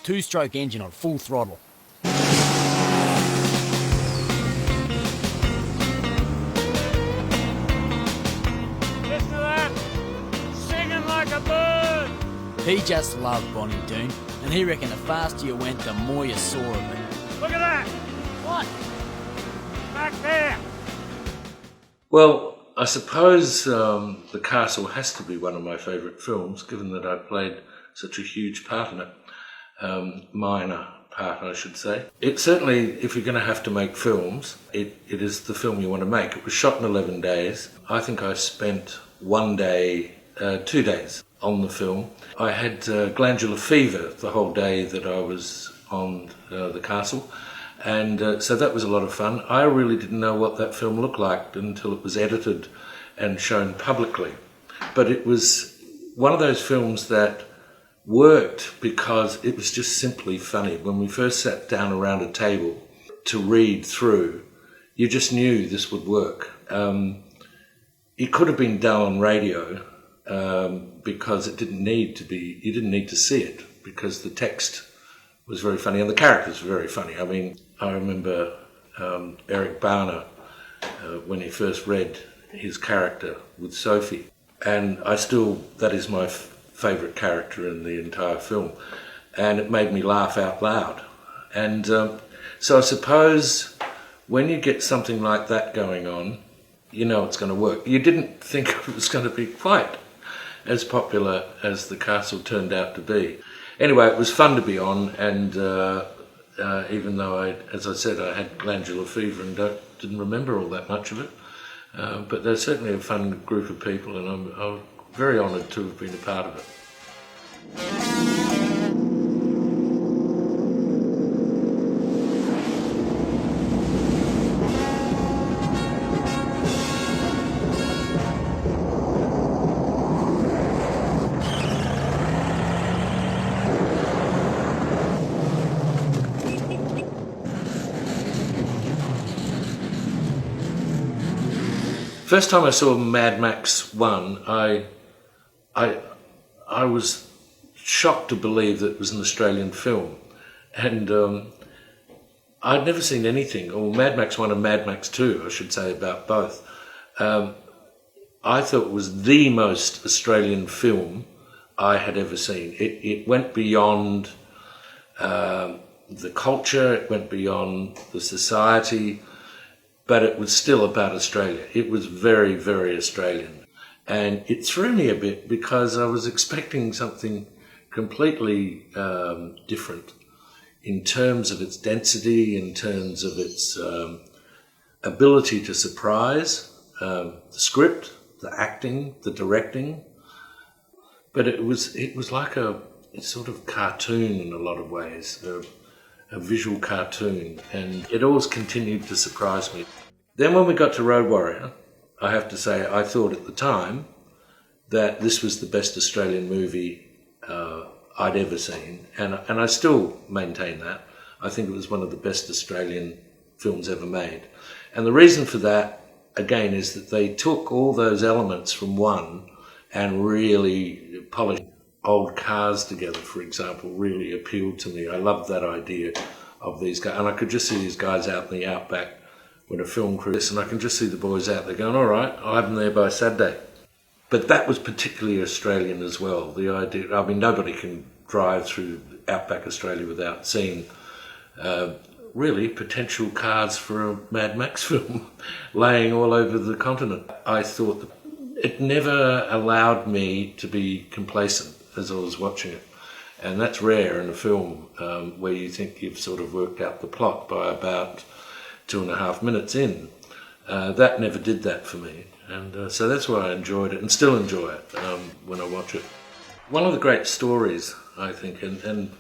two-stroke engine on full throttle. Listen to that, singing like a bird. He just loved Bonnie Doon, and he reckoned the faster you went, the more you saw of it. Look at that. What? Back there. Well, I suppose The Castle has to be one of my favourite films, given that I played such a huge part in it. Minor part, I should say. It certainly, if you're going to have to make films, it is the film you want to make. It was shot in 11 days. I think I spent 1 day, 2 days on the film. I had glandular fever the whole day that I was on The Castle. And so that was a lot of fun. I really didn't know what that film looked like until it was edited and shown publicly. But it was one of those films that worked because it was just simply funny. When we first sat down around a table to read through, you just knew this would work. It could have been done on radio because it didn't need to be, you didn't need to see it because the text was very funny and the characters were very funny. I mean, I remember Eric Barner when he first read his character with Sophie, and that is my favourite character in the entire film, and it made me laugh out loud. And so I suppose when you get something like that going on, you know it's going to work. You didn't think it was going to be quite as popular as The Castle turned out to be. Anyway, it was fun to be on, and even though, as I said, I had glandular fever and didn't remember all that much of it, but they're certainly a fun group of people, and I'm very honoured to have been a part of it. First time I saw Mad Max 1, I was shocked to believe that it was an Australian film. And I'd never seen anything, or Mad Max 1 and Mad Max 2, I should say, about both. I thought it was the most Australian film I had ever seen. It went beyond the culture, it went beyond the society, but it was still about Australia. It was very, very Australian. And it threw me a bit because I was expecting something completely different in terms of its density, in terms of its ability to surprise, the script, the acting, the directing. But it was like a sort of cartoon in a lot of ways, a visual cartoon, and it always continued to surprise me. Then when we got to Road Warrior, I have to say I thought at the time that this was the best Australian movie I'd ever seen, and I still maintain that. I think it was one of the best Australian films ever made. And the reason for that, again, is that they took all those elements from one and really polished. Old cars together, for example, really appealed to me. I loved that idea of these guys. And I could just see these guys out in the outback when a film crew, and I can just see the boys out there going, all right, I'll have them there by Saturday. But that was particularly Australian as well. The idea, I mean, nobody can drive through outback Australia without seeing really potential cars for a Mad Max film laying all over the continent. I thought that it never allowed me to be complacent as I was watching it. And that's rare in a film where you think you've sort of worked out the plot by about 2.5 minutes in. That never did that for me. And so that's why I enjoyed it and still enjoy it when I watch it. One of the great stories, I think, and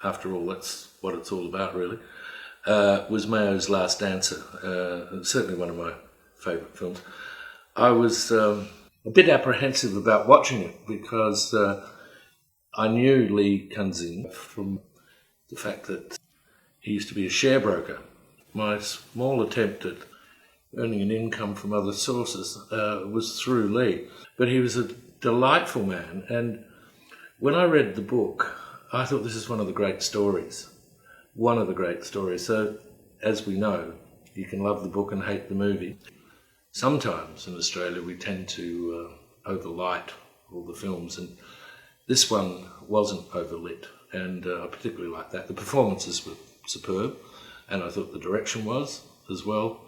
after all, that's what it's all about really, was Mayo's Last Dancer. Certainly one of my favourite films. I was a bit apprehensive about watching it because I knew Lee Kunzing from the fact that he used to be a share broker. My small attempt at earning an income from other sources was through Lee. But he was a delightful man, and when I read the book, I thought this is one of the great stories. One of the great stories. So, as we know, you can love the book and hate the movie. Sometimes in Australia we tend to overlight all the films, and this one wasn't overlit, and I particularly like that. The performances were superb, and I thought the direction was as well,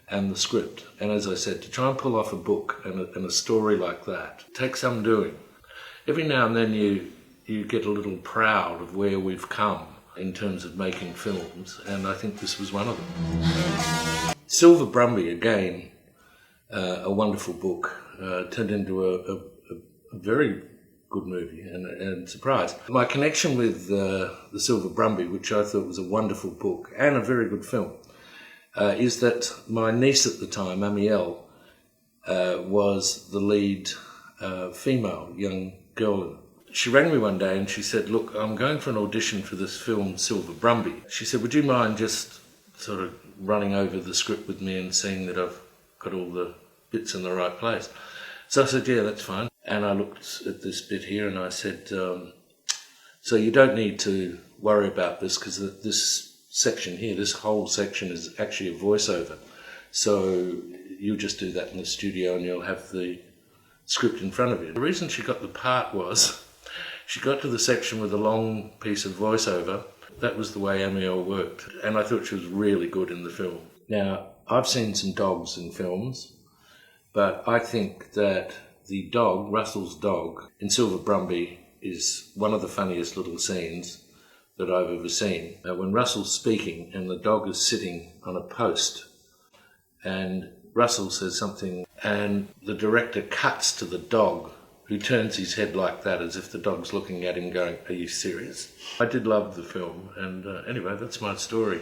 and the script. And as I said, to try and pull off a book and a story like that takes some doing. Every now and then you get a little proud of where we've come in terms of making films, and I think this was one of them. Silver Brumby, again, a wonderful book, turned into a very good movie and surprise. My connection with the Silver Brumby, which I thought was a wonderful book and a very good film, is that my niece at the time, Amiel, was the lead female young girl. She rang me one day and she said, look, I'm going for an audition for this film, Silver Brumby. She said, would you mind just sort of running over the script with me and seeing that I've got all the bits in the right place? So I said, yeah, that's fine. And I looked at this bit here and I said, so you don't need to worry about this because this section here, this whole section is actually a voiceover. So you'll just do that in the studio and you'll have the script in front of you. The reason she got the part was she got to the section with a long piece of voiceover. That was the way Amiel worked. And I thought she was really good in the film. Now, I've seen some dogs in films, but I think that the dog, Russell's dog, in Silver Brumby is one of the funniest little scenes that I've ever seen. When Russell's speaking and the dog is sitting on a post and Russell says something and the director cuts to the dog, who turns his head like that as if the dog's looking at him going, are you serious? I did love the film, and anyway, that's my story.